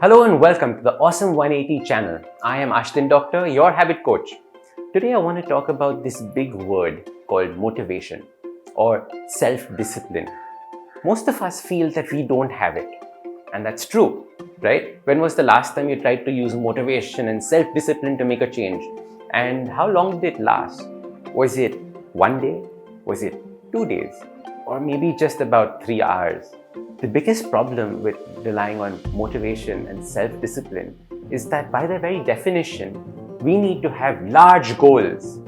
Hello and welcome to the Awesome 180 channel. I am Ashton Doctor, your habit coach. Today I want to talk about this big word called motivation or self-discipline. Most of us feel that we don't have it. And that's true, right? When was the last time you tried to use motivation and self-discipline to make a change? And how long did it last? Was it 1 day? Was it 2 days? Or maybe just about 3 hours? The biggest problem with relying on motivation and self-discipline is that by their very definition, we need to have large goals.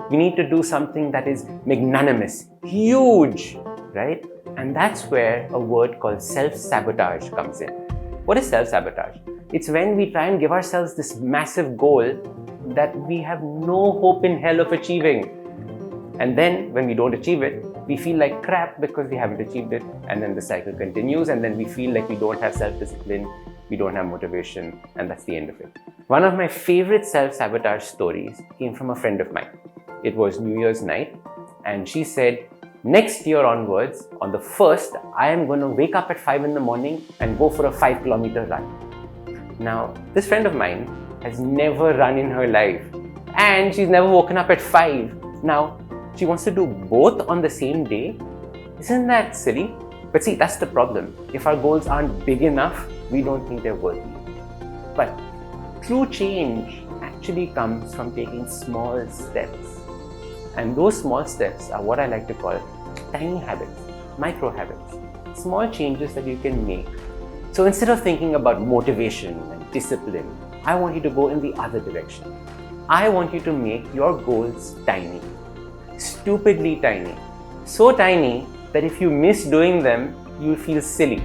We need to do something that is magnanimous, huge, right? And that's where a word called self-sabotage comes in. What is self-sabotage? It's when we try and give ourselves this massive goal that we have no hope in hell of achieving. And then when we don't achieve it, we feel like crap because we haven't achieved it, and then the cycle continues, and then we feel like we don't have self-discipline, we don't have motivation, and that's the end of it. One of my favorite self-sabotage stories came from a friend of mine. It was New Year's night, and she said, next year onwards, on the 1st, I am going to wake up at 5 in the morning and go for a 5-kilometer run. Now, this friend of mine has never run in her life, and she's never woken up at 5. Now, she wants to do both on the same day? Isn't that silly? But see, that's the problem. If our goals aren't big enough, we don't think they're worthy. But true change actually comes from taking small steps. And those small steps are what I like to call tiny habits, micro habits, small changes that you can make. So instead of thinking about motivation and discipline, I want you to go in the other direction. I want you to make your goals tiny. Stupidly tiny. So tiny that if you miss doing them, you feel silly.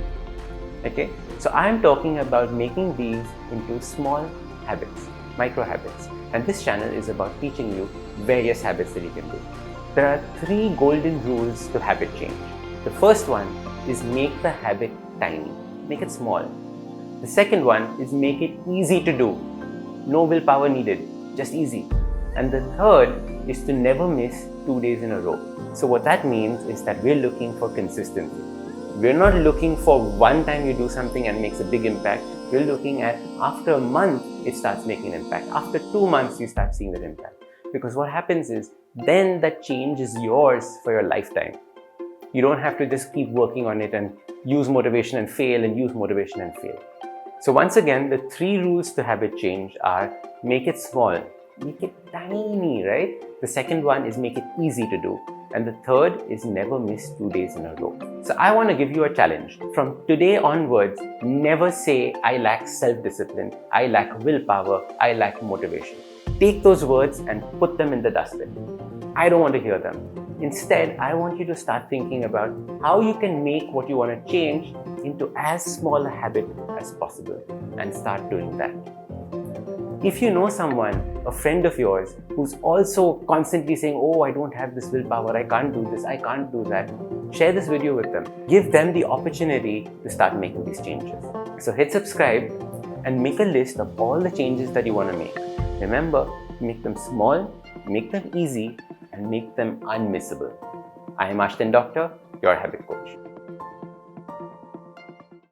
Okay? So I'm talking about making these into small habits, micro habits. And this channel is about teaching you various habits that you can do. There are 3 golden rules to habit change. The first one is make the habit tiny. Make it small. The second one is make it easy to do. No willpower needed, just easy. And the third is to never miss 2 days in a row. So what that means is that we're looking for consistency. We're not looking for one time you do something and makes a big impact. We're looking at after a month, it starts making an impact. After 2 months, you start seeing that impact. Because what happens is, then that change is yours for your lifetime. You don't have to just keep working on it and use motivation and fail and use motivation and fail. So once again, the 3 rules to habit change are make it small. Make it tiny, right? The second one is make it easy to do. And the third is never miss 2 days in a row. So I want to give you a challenge. From today onwards, never say, I lack self-discipline, I lack willpower, I lack motivation. Take those words and put them in the dustbin. I don't want to hear them. Instead, I want you to start thinking about how you can make what you want to change into as small a habit as possible and start doing that. If you know someone, a friend of yours, who's also constantly saying, oh, I don't have this willpower, I can't do this, I can't do that, share this video with them. Give them the opportunity to start making these changes. So hit subscribe and make a list of all the changes that you want to make. Remember, make them small, make them easy, and make them unmissable. I am Ashton Doctor, your habit coach.